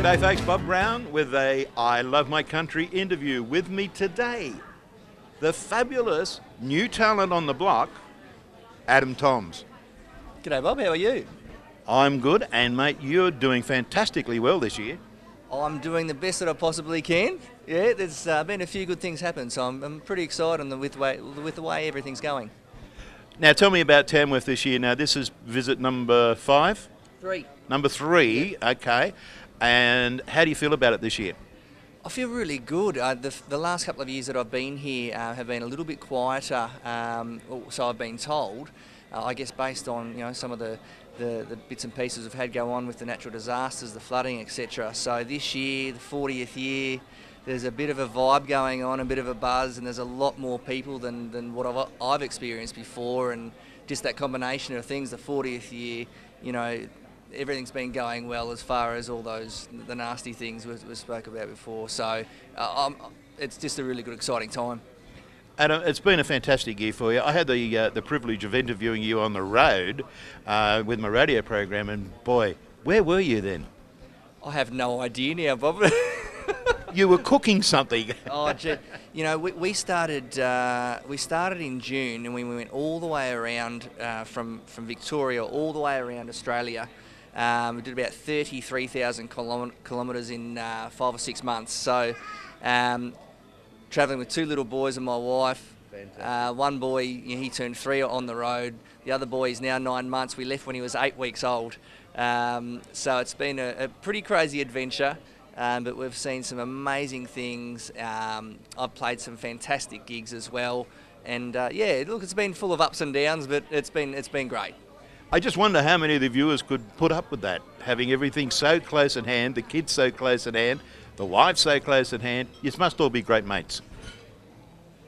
G'day folks, Bob Browne with a I Love My Country interview. With me today, the fabulous new talent on the block, TOMS. G'day Bob, how are you? I'm good, and mate, you're doing fantastically well this year. I'm doing the best that I possibly can. Yeah, there's been a few good things happen, so I'm pretty excited with the way everything's going. Now tell me about Tamworth this year. Now this is visit number 5? 3. Number 3, yeah. Okay. And how do you feel about it this year? I feel really good. The last couple of years that I've been here have been a little bit quieter, so I've been told. I guess based on some of the bits and pieces we've had go on with the natural disasters, the flooding, etc. So this year, the 40th year, there's a bit of a vibe going on, a bit of a buzz, and there's a lot more people than what I've experienced before, and just that combination of things, the 40th year, everything's been going well as far as all the nasty things we spoke about before. So it's just a really good, exciting time. And it's been a fantastic year for you. I had the privilege of interviewing you on the road with my radio program, and boy, where were you then? I have no idea now, Bob. You were cooking something. Oh, gee. We started in June, and we went all the way around from Victoria all the way around Australia. We did about 33,000 kilometres in 5 or 6 months. So, travelling with 2 little boys and my wife. One boy, he turned 3 on the road. The other boy is now 9 months. We left when he was 8 weeks old. So it's been a pretty crazy adventure. But we've seen some amazing things. I've played some fantastic gigs as well. And look, it's been full of ups and downs, but it's been great. I just wonder how many of the viewers could put up with that, having everything so close at hand, the kids so close at hand, the wife so close at hand. You must all be great mates.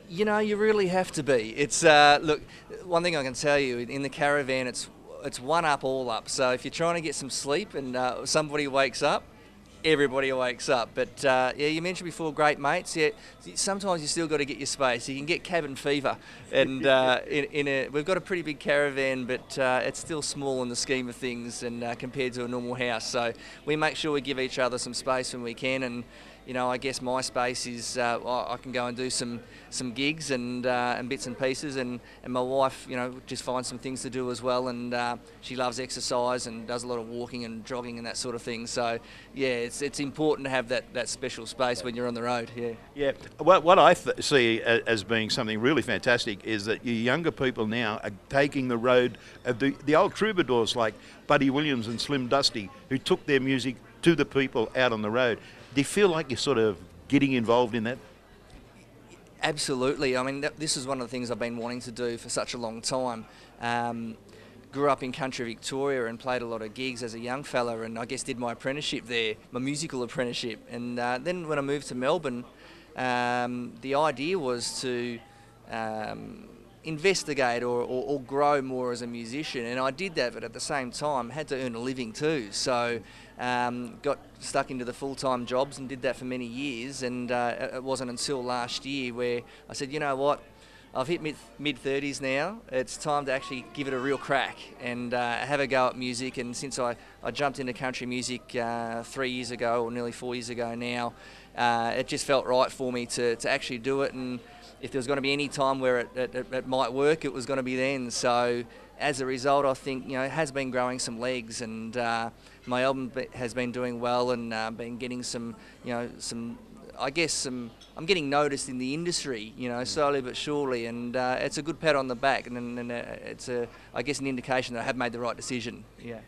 You really have to be. It's look, one thing I can tell you, in the caravan, it's one up, all up. So if you're trying to get some sleep and somebody wakes up, everybody wakes up. But you mentioned before, great mates. Yeah, sometimes you still got to get your space. You can get cabin fever, and we've got a pretty big caravan, but it's still small in the scheme of things, and compared to a normal house. So we make sure we give each other some space when we can, and I guess my space is I can go and do some gigs and bits and pieces, and my wife, just finds some things to do as well, and she loves exercise and does a lot of walking and jogging and that sort of thing. So yeah, it's important to have that special space when you're on the road. Yeah. What I see as being something really fantastic is that you younger people now are taking the road of the old troubadours like Buddy Williams and Slim Dusty, who took their music to the people out on the road. Do you feel like you're sort of getting involved in that? Absolutely. I mean, this is one of the things I've been wanting to do for such a long time. Grew up in country Victoria and played a lot of gigs as a young fella, and I guess did my apprenticeship there, my musical apprenticeship. And then when I moved to Melbourne, the idea was to investigate or grow more as a musician, and I did that, but at the same time had to earn a living too. So got stuck into the full-time jobs and did that for many years, and it wasn't until last year where I said, you know what, I've hit mid-30s now, it's time to actually give it a real crack and have a go at music. And since I jumped into country music 3 years ago, or nearly 4 years ago now, it just felt right for me to actually do it, and if there was going to be any time where it might work, it was going to be then. So as a result, I think it has been growing some legs, and my album has been doing well, and been getting I'm getting noticed in the industry, slowly but surely, and it's a good pat on the back, and it's I guess an indication that I have made the right decision.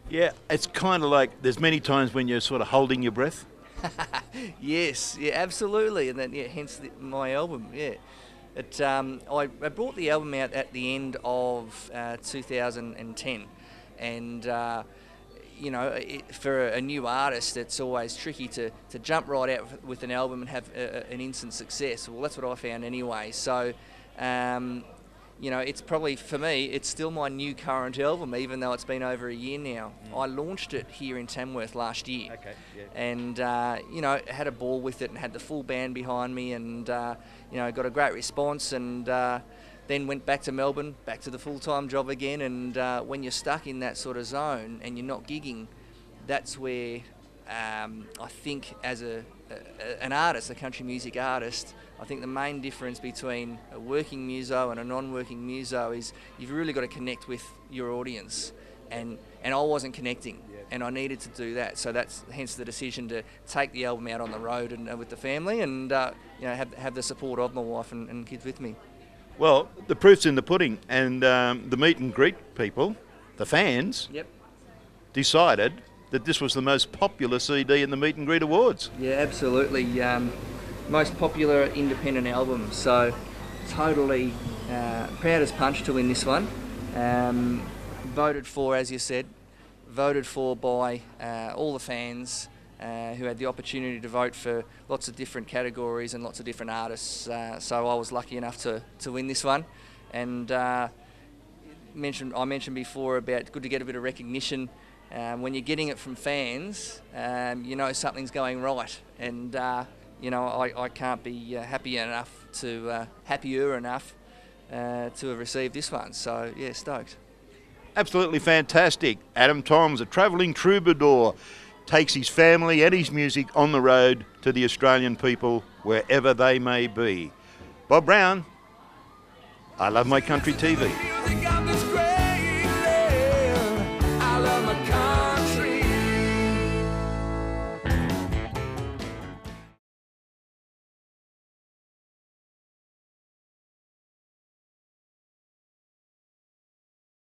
Yeah, it's kind of like there's many times when you're sort of holding your breath. Yes, yeah, absolutely, and then hence my album. Yeah. I brought the album out at the end of 2010, and for a new artist, it's always tricky to jump right out with an album and have an instant success. Well, that's what I found anyway. So, it's probably, for me, it's still my new current album, even though it's been over a year now. I launched it here in Tamworth last year. Okay, yeah. And, had a ball with it and had the full band behind me, and, got a great response, and then went back to Melbourne, back to the full-time job again. And when you're stuck in that sort of zone and you're not gigging, that's where I think as an artist, a country music artist, I think the main difference between a working muso and a non-working muso is you've really got to connect with your audience, and I wasn't connecting, and I needed to do that. So that's hence the decision to take the album out on the road and with the family, and have the support of my wife and kids with me. Well, the proof's in the pudding, and the meet and greet people, the fans, decided that this was the most popular CD in the Meet and Greet Awards. Yeah, absolutely. Most popular independent album. So totally proud as punch to win this one. Voted for, as you said, voted for by all the fans who had the opportunity to vote for lots of different categories and lots of different artists. So I was lucky enough to win this one. And I mentioned before about good to get a bit of recognition. When you're getting it from fans, something's going right, and I can't be happier enough to have received this one. So yeah, stoked. Absolutely fantastic. Adam TOMS, a travelling troubadour, takes his family and his music on the road to the Australian people wherever they may be. Bob Browne, I Love My Country TV.